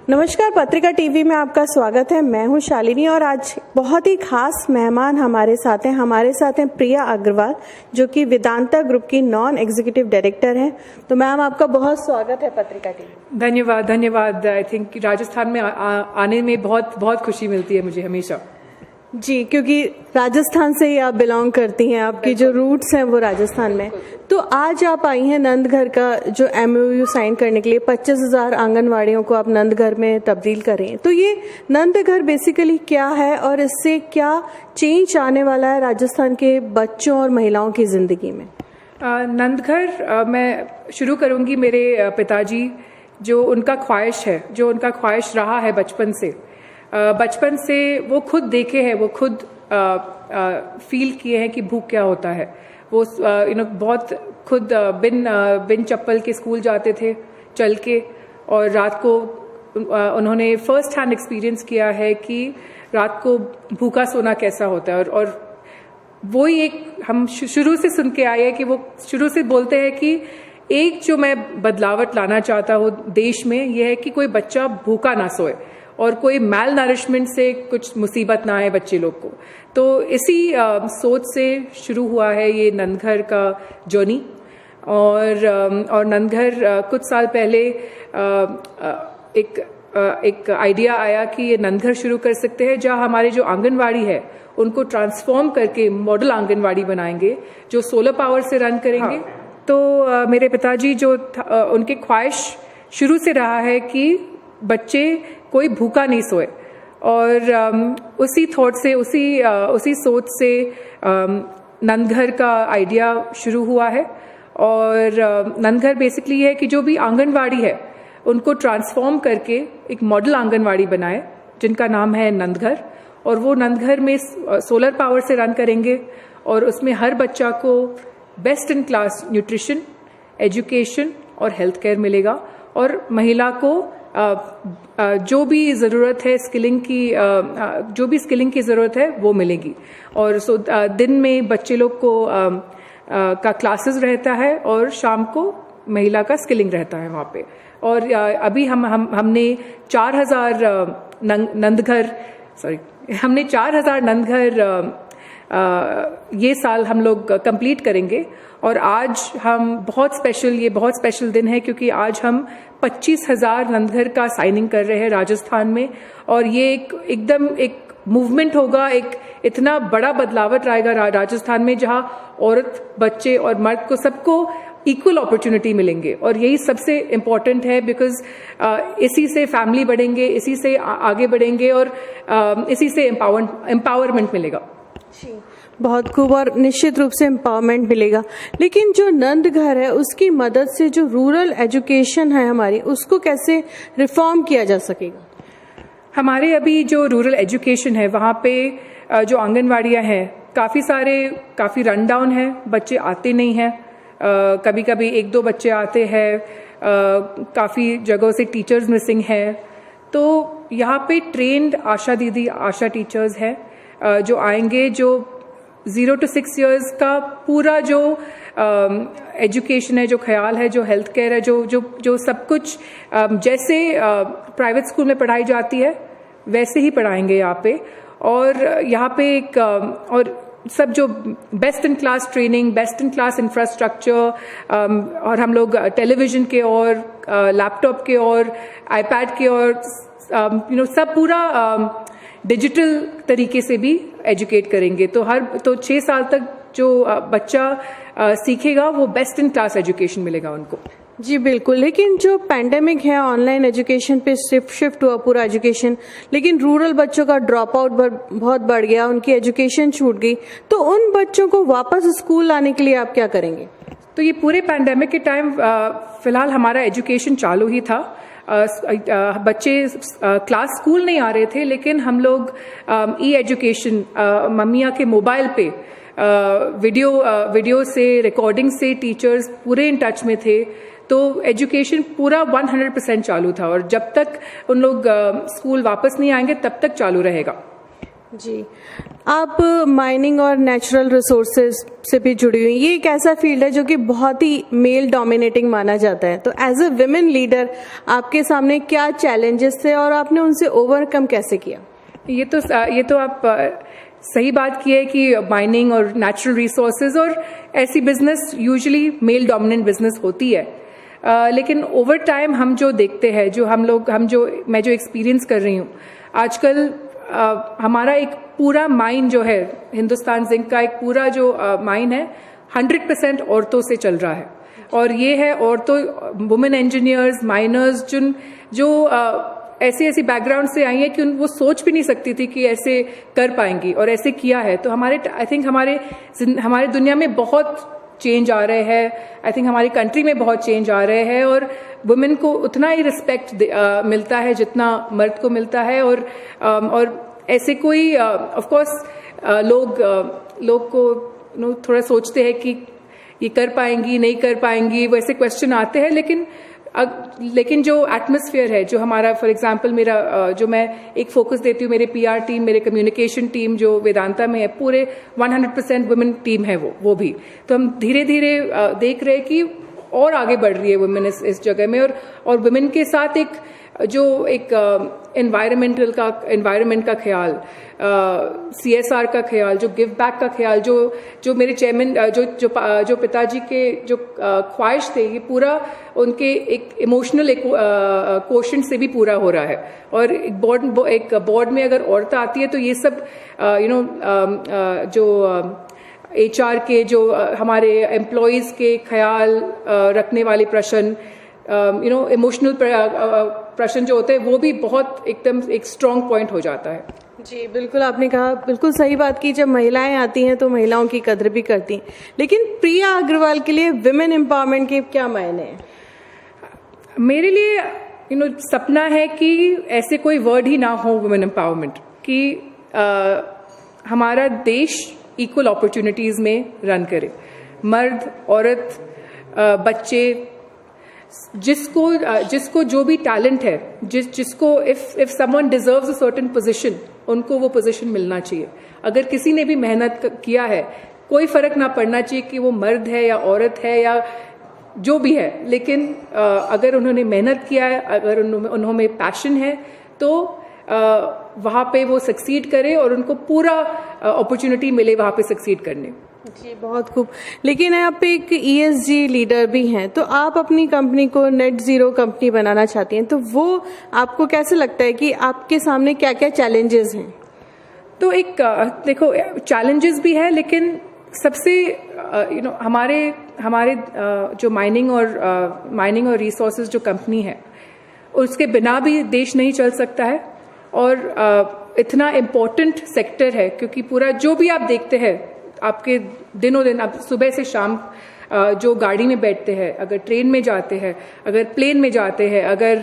नमस्कार, पत्रिका टीवी में आपका स्वागत है। मैं हूं शालिनी और आज बहुत ही खास मेहमान हमारे साथ हैं प्रिया अग्रवाल, जो कि वेदांता ग्रुप की नॉन एग्जीक्यूटिव डायरेक्टर हैं। तो मैम, आपका बहुत स्वागत है पत्रिका टीवी। धन्यवाद। आई थिंक राजस्थान में आने में बहुत खुशी मिलती है मुझे हमेशा। जी, क्योंकि राजस्थान से ही आप बिलोंग करती हैं, आपकी जो रूट्स हैं वो राजस्थान में। तो आज आप आई हैं नंदघर का जो MOU साइन करने के लिए। 25,000 आंगनवाड़ियों को आप नंदघर में तब्दील कर रही हैं। तो ये नंदघर बेसिकली क्या है और इससे क्या चेंज आने वाला है राजस्थान के बच्चों और महिलाओं की जिंदगी में? नंदघर मैं शुरू करूंगी मेरे पिताजी, जो उनका ख्वाहिश रहा है बचपन से वो खुद देखे हैं, वो खुद फील किए हैं कि भूख क्या होता है। वो बहुत खुद बिन चप्पल के स्कूल जाते थे चल के, और रात को उन्होंने फर्स्ट हैंड एक्सपीरियंस किया है कि रात को भूखा सोना कैसा होता है। और वही एक हम शुरू से सुन के आए हैं कि वो शुरू से बोलते हैं कि एक जो मैं बदलावट लाना चाहता हूँ देश में, यह है कि कोई बच्चा भूखा ना सोए और कोई मैल नरिशमेंट से कुछ मुसीबत ना आए बच्चे लोग को। तो इसी सोच से शुरू हुआ है ये नंदघर का जर्नी। और नंदघर कुछ साल पहले एक आइडिया आया कि ये नंदघर शुरू कर सकते हैं, जहाँ हमारे जो आंगनवाड़ी है उनको ट्रांसफॉर्म करके मॉडल आंगनवाड़ी बनाएंगे जो सोलर पावर से रन करेंगे। हाँ। तो मेरे पिताजी उनके ख्वाहिश शुरू से रहा है कि बच्चे कोई भूखा नहीं सोए, और उसी थॉट से उसी सोच से नंदघर का आइडिया शुरू हुआ है। और नंदघर बेसिकली है कि जो भी आंगनवाड़ी है उनको ट्रांसफॉर्म करके एक मॉडल आंगनवाड़ी बनाए जिनका नाम है नंदघर। और वो नंदघर में सोलर पावर से रन करेंगे, और उसमें हर बच्चा को best in class nutrition, education और हेल्थ केयर मिलेगा, और महिला को जो भी ज़रूरत है जो भी स्किलिंग की ज़रूरत है वो मिलेगी। और दिन में बच्चे लोग को का क्लासेस रहता है और शाम को महिला का स्किलिंग रहता है वहाँ पे। और अभी हमने 4,000 नंदघर ये साल हम लोग कंप्लीट करेंगे। और आज हम बहुत स्पेशल दिन है, क्योंकि आज हम 25,000 नंदघर का साइनिंग कर रहे हैं राजस्थान में। और ये एकदम एक मूवमेंट होगा, एक इतना बड़ा बदलाव आएगा राजस्थान में, जहां औरत, बच्चे और मर्द को सबको इक्वल अपॉर्चुनिटी मिलेंगे। और यही सबसे इम्पोर्टेंट है, बिकॉज इसी से फैमिली बढ़ेंगे, इसी से आगे बढ़ेंगे, और इसी से एम्पावरमेंट मिलेगा। बहुत खूब, और निश्चित रूप से एम्पावरमेंट मिलेगा। लेकिन जो नंदघर है उसकी मदद से जो रूरल एजुकेशन है हमारी, उसको कैसे रिफॉर्म किया जा सकेगा? हमारे अभी जो रूरल एजुकेशन है वहाँ पे जो आंगनवाड़ियाँ हैं काफ़ी रन डाउन है, बच्चे आते नहीं हैं। कभी कभी 1-2 बच्चे आते हैं, काफ़ी जगहों से टीचर्स मिसिंग हैं। तो यहाँ पे ट्रेंड आशा टीचर्स हैं जो आएंगे, जो 0 to 6 years का पूरा जो एजुकेशन है, जो ख्याल है, जो हेल्थ केयर है, जो सब कुछ जैसे प्राइवेट स्कूल में पढ़ाई जाती है वैसे ही पढ़ाएंगे यहाँ पे। और यहाँ पे और सब जो best in class training, best in class infrastructure, और हम लोग टेलीविजन के और लैपटॉप के और आईपैड के और सब पूरा डिजिटल तरीके से भी एजुकेट करेंगे। तो 6 साल तक जो बच्चा सीखेगा वो बेस्ट इन क्लास एजुकेशन मिलेगा उनको। जी बिल्कुल। लेकिन जो पैंडेमिक है, ऑनलाइन एजुकेशन पे शिफ्ट हुआ पूरा एजुकेशन, लेकिन रूरल बच्चों का ड्रॉप आउट बहुत बढ़ गया, उनकी एजुकेशन छूट गई। तो उन बच्चों को वापस स्कूल लाने के लिए आप क्या करेंगे? तो ये पूरे पैंडेमिक के टाइम फिलहाल हमारा एजुकेशन चालू ही था। बच्चे क्लास स्कूल नहीं आ रहे थे, लेकिन हम लोग ई एजुकेशन मम्मियाँ के मोबाइल पे वीडियो से, रिकॉर्डिंग से टीचर्स पूरे इन टच में थे। तो एजुकेशन पूरा 100% चालू था, और जब तक उन लोग स्कूल वापस नहीं आएंगे तब तक चालू रहेगा। जी, आप माइनिंग और नेचुरल रिसोर्सेज से भी जुड़ी हुई, ये एक ऐसा फील्ड है जो कि बहुत ही मेल डोमिनेटिंग माना जाता है, तो एज अ विमेन लीडर आपके सामने क्या चैलेंजेस थे और आपने उनसे ओवरकम कैसे किया? ये तो आप सही बात की है कि माइनिंग और नेचुरल रिसोर्सेज और ऐसी business usually male dominant business होती है, लेकिन ओवर टाइम हम जो देखते हैं, मैं जो एक्सपीरियंस कर रही हूँ आजकल, हमारा एक पूरा माइन जो है, हिंदुस्तान जिंक का एक पूरा जो माइन है 100% औरतों से चल रहा है। और ये है औरतों, वुमेन इंजीनियर्स, माइनर्स, जो ऐसी बैकग्राउंड से आई है कि वो सोच भी नहीं सकती थी कि ऐसे कर पाएंगी, और ऐसे किया है। तो आई थिंक हमारे दुनिया में बहुत चेंज आ रहे हैं, आई थिंक हमारी कंट्री में बहुत चेंज आ रहे हैं, और वुमेन को उतना ही रिस्पेक्ट मिलता है जितना मर्द को मिलता है। और ऐसे कोई ऑफ कोर्स लोग को थोड़ा सोचते हैं कि ये कर पाएंगी नहीं कर पाएंगी, वैसे क्वेश्चन आते हैं, लेकिन जो एटमॉस्फेयर है, जो हमारा, फॉर एग्जांपल मेरा जो मैं एक फोकस देती हूँ, मेरे PR टीम, मेरे कम्युनिकेशन टीम जो वेदांता में है, पूरे 100% वुमेन टीम है वो भी। तो हम धीरे धीरे देख रहे हैं कि और आगे बढ़ रही है वुमेन इस जगह में, और वुमेन के साथ एक एनवायरमेंट का ख्याल, CSR का ख्याल, जो गिव बैक का ख्याल, जो मेरे चेयरमैन जो पिताजी के जो ख्वाहिश थे, ये पूरा उनके एक इमोशनल क्वोशंट से भी पूरा हो रहा है। और एक बोर्ड में अगर औरत आती है तो ये सब जो HR के, जो हमारे एम्प्लॉयज के ख्याल रखने वाले प्रश्न, इमोशनल प्रश्न जो होते हैं, वो भी बहुत एकदम एक स्ट्रॉन्ग पॉइंट हो जाता है। जी बिल्कुल, आपने कहा बिल्कुल सही बात की, जब महिलाएं आती हैं तो महिलाओं की कद्र भी करती हैं। लेकिन प्रिया अग्रवाल के लिए विमेन एम्पावरमेंट के क्या मायने हैं? मेरे लिए सपना है कि ऐसे कोई वर्ड ही ना हो वुमेन एम्पावरमेंट, कि हमारा देश इक्वल अपॉर्चुनिटीज में रन करे। मर्द, औरत, बच्चे, जिसको जो भी टैलेंट है, जिसको if someone deserves a certain position, उनको वो पोजीशन मिलना चाहिए। अगर किसी ने भी मेहनत किया है, कोई फर्क ना पड़ना चाहिए कि वो मर्द है या औरत है या जो भी है, लेकिन अगर उन्होंने मेहनत किया है, अगर उन्होंने पैशन है, तो वहाँ पे वो सक्सीड करे और उनको पूरा अपॉर्चुनिटी मिले वहाँ पे सक्सीड करने। जी बहुत खूब। लेकिन आप एक ESG लीडर भी हैं, तो आप अपनी कंपनी को नेट जीरो कंपनी बनाना चाहती हैं, तो वो आपको कैसे लगता है कि आपके सामने क्या क्या चैलेंजेस हैं? तो देखो, चैलेंजेस भी है, लेकिन सबसे हमारे जो माइनिंग और रिसोर्सेज जो कंपनी है, उसके बिना भी देश नहीं चल सकता है। और इतना इम्पोर्टेंट सेक्टर है, क्योंकि पूरा जो भी आप देखते हैं, आपके दिनों दिन, आप सुबह से शाम जो गाड़ी में बैठते हैं, अगर ट्रेन में जाते हैं, अगर प्लेन में जाते हैं, अगर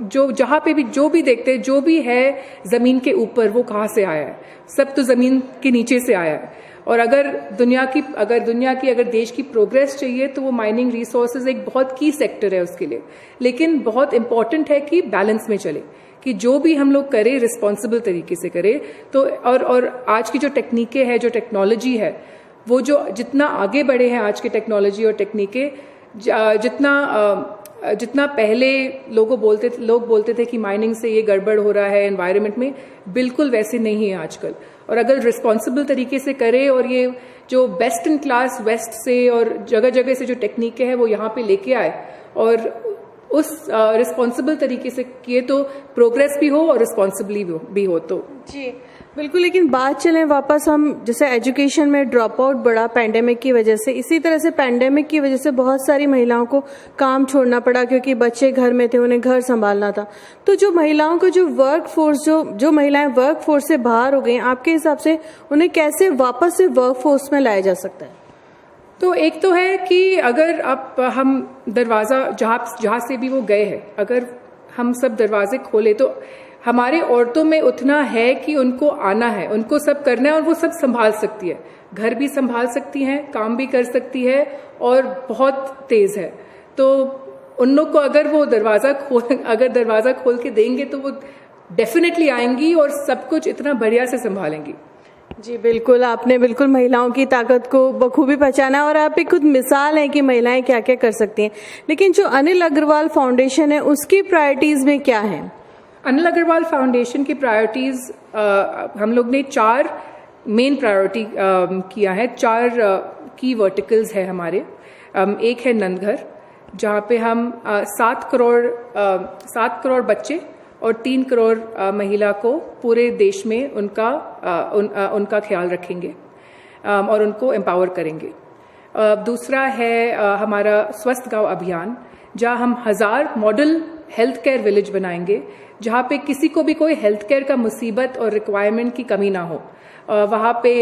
जो जहाँ पे भी जो भी देखते हैं, जो भी है जमीन के ऊपर, वो कहाँ से आया है? सब तो जमीन के नीचे से आया है। और अगर देश की प्रोग्रेस चाहिए, तो वो माइनिंग रिसोर्सेज एक बहुत की सेक्टर है उसके लिए। लेकिन बहुत इंपॉर्टेंट है कि बैलेंस में चले, कि जो भी हम लोग करें रिस्पॉन्सिबल तरीके से करें। तो और आज की जो टेक्निकें हैं, जो टेक्नोलॉजी है, वो जो जितना आगे बढ़े हैं आज के टेक्नोलॉजी और टेक्निकें, जितना पहले लोग बोलते थे कि माइनिंग से ये गड़बड़ हो रहा है एनवायरनमेंट में, बिल्कुल वैसे नहीं है आजकल। और अगर रिस्पॉन्सिबल तरीके से करें, और ये जो बेस्ट इन क्लास वेस्ट से और जगह जगह से जो टेक्निकें हैं वो यहाँ पे लेके आए, और उस रिस्पॉन्सिबल तरीके से किए, तो प्रोग्रेस भी हो और रिस्पॉन्सिबली भी हो। तो जी बिल्कुल। लेकिन बात चलें वापस, हम जैसे एजुकेशन में ड्रॉप आउट बढ़ा पैंडेमिक की वजह से, इसी तरह से पैंडेमिक की वजह से बहुत सारी महिलाओं को काम छोड़ना पड़ा, क्योंकि बच्चे घर में थे, उन्हें घर संभालना था। तो जो महिलाओं को जो वर्क फोर्स, जो महिलाएं वर्क फोर्स से बाहर हो गई, आपके हिसाब से उन्हें कैसे वापस से वर्क फोर्स में लाया जा सकता है? तो एक तो है कि अगर हम दरवाजा जहाँ से भी वो गए हैं, अगर हम सब दरवाजे खोले, तो हमारे औरतों में उतना है कि उनको आना है, उनको सब करना है, और वो सब संभाल सकती है, घर भी संभाल सकती हैं, काम भी कर सकती है, और बहुत तेज है। तो उन लोग को अगर दरवाजा खोल के देंगे, तो वो डेफिनेटली आएंगी और सब कुछ इतना बढ़िया से संभालेंगी। जी बिल्कुल, आपने बिल्कुल महिलाओं की ताकत को बखूबी पहचाना और आप एक खुद मिसाल हैं कि महिलाएं क्या क्या कर सकती हैं। लेकिन जो अनिल अग्रवाल फाउंडेशन है उसकी प्रायोरिटीज में क्या है? अनिल अग्रवाल फाउंडेशन की प्रायोरिटीज हम लोग ने 4 मेन प्रायोरिटी किया है। 4 की वर्टिकल्स है हमारे। एक है नंदघर, जहाँ पे हम 7 करोड़ बच्चे और 3 करोड़ महिला को पूरे देश में उनका ख्याल रखेंगे और उनको एम्पावर करेंगे। दूसरा है हमारा स्वस्थ गांव अभियान, जहां हम 1000 मॉडल हेल्थ केयर विलेज बनाएंगे, जहां पे किसी को भी कोई हेल्थ केयर का मुसीबत और रिक्वायरमेंट की कमी ना हो। वहाँ पे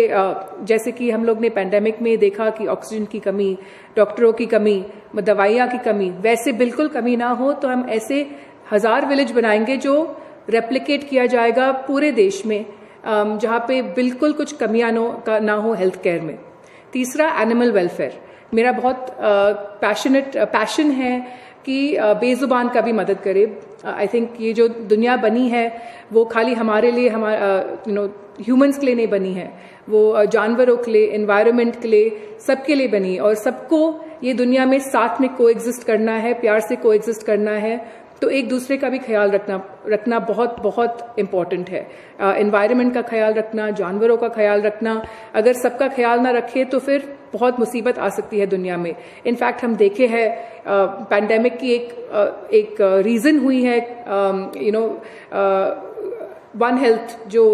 जैसे कि हम लोग ने पैंडेमिक में देखा कि ऑक्सीजन की कमी, डॉक्टरों की कमी, दवाइयाँ की कमी, वैसे बिल्कुल कमी ना हो। तो हम ऐसे 1000 विलेज बनाएंगे जो रेप्लिकेट किया जाएगा पूरे देश में, जहाँ पे बिल्कुल कुछ कमियां ना हो हेल्थ केयर में। तीसरा एनिमल वेलफेयर, मेरा बहुत पैशन है कि बेजुबान का भी मदद करे। आई थिंक ये जो दुनिया बनी है वो खाली हमारे लिए, ह्यूमंस के लिए नहीं बनी है, वो जानवरों के लिए, एनवायरनमेंट के लिए, सबके लिए बनी है और सबको ये दुनिया में साथ में कोएग्जिस्ट करना है, प्यार से कोएग्जिस्ट करना है। तो एक दूसरे का भी ख्याल रखना बहुत बहुत इम्पोर्टेंट है। एनवायरनमेंट का ख्याल रखना, जानवरों का ख्याल रखना। अगर सबका ख्याल ना रखे तो फिर बहुत मुसीबत आ सकती है दुनिया में। इनफैक्ट हम देखे हैं पैंडेमिक की एक रीजन हुई है, वन हेल्थ, जो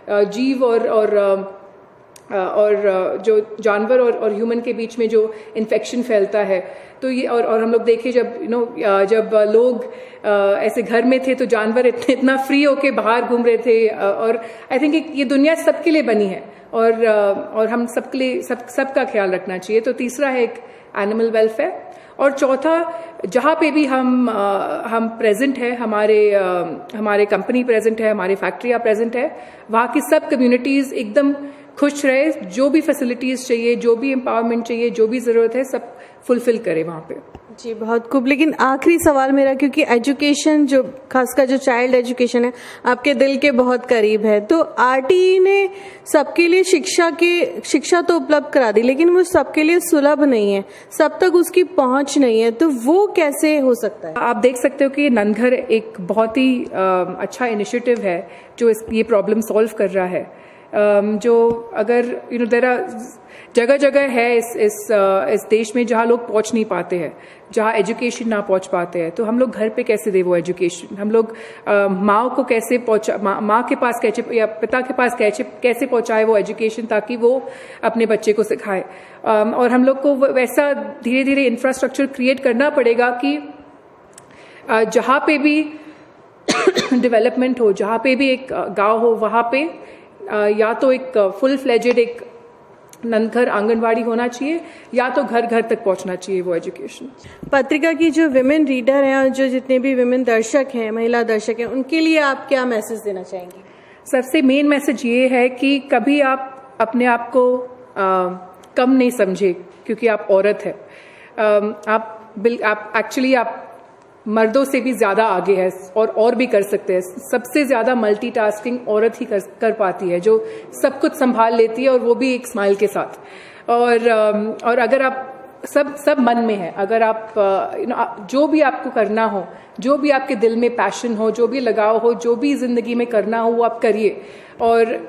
जीव और जो जानवर और ह्यूमन के बीच में जो इन्फेक्शन फैलता है। तो ये और हम लोग देखे जब लोग ऐसे घर में थे तो जानवर इतना फ्री होके बाहर घूम रहे थे। और आई थिंक ये दुनिया सबके लिए बनी है और हम सबके लिए सबका ख्याल रखना चाहिए। तो तीसरा है एक एनिमल वेलफेयर। और चौथा, जहाँ पे भी हम प्रेजेंट है, हमारे कंपनी प्रेजेंट है, हमारी फैक्ट्रियाँ प्रेजेंट है, वहाँ की सब कम्युनिटीज एकदम खुश रहे। जो भी फैसिलिटीज चाहिए, जो भी एम्पावरमेंट चाहिए, जो भी जरूरत है, सब फुलफिल करे वहाँ पे। जी बहुत खूब। लेकिन आखिरी सवाल मेरा, क्योंकि एजुकेशन, जो खासकर जो चाइल्ड एजुकेशन है, आपके दिल के बहुत करीब है, तो आरटीई ने सबके लिए शिक्षा तो उपलब्ध करा दी, लेकिन वो सबके लिए सुलभ नहीं है, सब तक उसकी पहुंच नहीं है। तो वो कैसे हो सकता है? आप देख सकते हो कि नंदघर एक बहुत ही अच्छा इनिशिएटिव है जो ये प्रॉब्लम सॉल्व कर रहा है। जो अगर जगह जगह है इस देश में जहाँ लोग पहुंच नहीं पाते हैं, जहाँ एजुकेशन ना पहुंच पाते हैं, तो हम लोग घर पे कैसे दे वो एजुकेशन? हम लोग माँ को कैसे माँ के पास कैसे या पिता के पास कैसे पहुंचाए वो एजुकेशन, ताकि वो अपने बच्चे को सिखाए। और हम लोग को वैसा धीरे धीरे इंफ्रास्ट्रक्चर क्रिएट करना पड़ेगा कि जहाँ पे भी डेवलपमेंट हो, जहाँ पे भी एक गाँव हो, वहाँ पे या तो एक फुल फ्लेजेड एक नंदघर आंगनवाड़ी होना चाहिए, या तो घर घर तक पहुंचना चाहिए वो एजुकेशन। पत्रिका की जो विमेन रीडर हैं और जो जितने भी विमेन दर्शक हैं, महिला दर्शक हैं, उनके लिए आप क्या मैसेज देना चाहेंगी? सबसे मेन मैसेज ये है कि कभी आप अपने आप को कम नहीं समझे क्योंकि आप औरत है। आप एक्चुअली आप मर्दों से भी ज्यादा आगे है और भी कर सकते हैं। सबसे ज्यादा मल्टीटास्किंग औरत ही कर पाती है, जो सब कुछ संभाल लेती है, और वो भी एक स्माइल के साथ। और अगर आप सब मन में है, अगर आप जो भी आपको करना हो, जो भी आपके दिल में पैशन हो, जो भी लगाव हो, जो भी जिंदगी में करना हो, वो आप करिए। और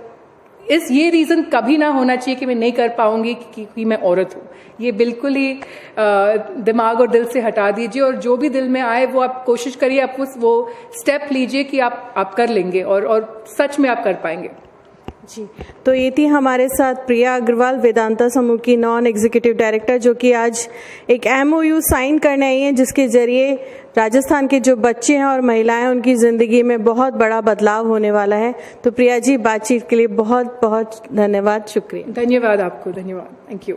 ये रीजन कभी ना होना चाहिए कि मैं नहीं कर पाऊंगी क्योंकि मैं औरत हूँ। ये बिल्कुल ही दिमाग और दिल से हटा दीजिए, और जो भी दिल में आए वो आप कोशिश करिए, आप वो स्टेप लीजिए कि आप कर लेंगे और सच में आप कर पाएंगे। जी, तो ये थी हमारे साथ प्रिया अग्रवाल, वेदांता समूह की नॉन एग्जीक्यूटिव डायरेक्टर, जो कि आज एक MOU साइन करने आई हैं, जिसके जरिए राजस्थान के जो बच्चे हैं और महिलाएं, उनकी ज़िंदगी में बहुत बड़ा बदलाव होने वाला है। तो प्रिया जी, बातचीत के लिए बहुत बहुत धन्यवाद, शुक्रिया। धन्यवाद आपको, धन्यवाद, थैंक यू।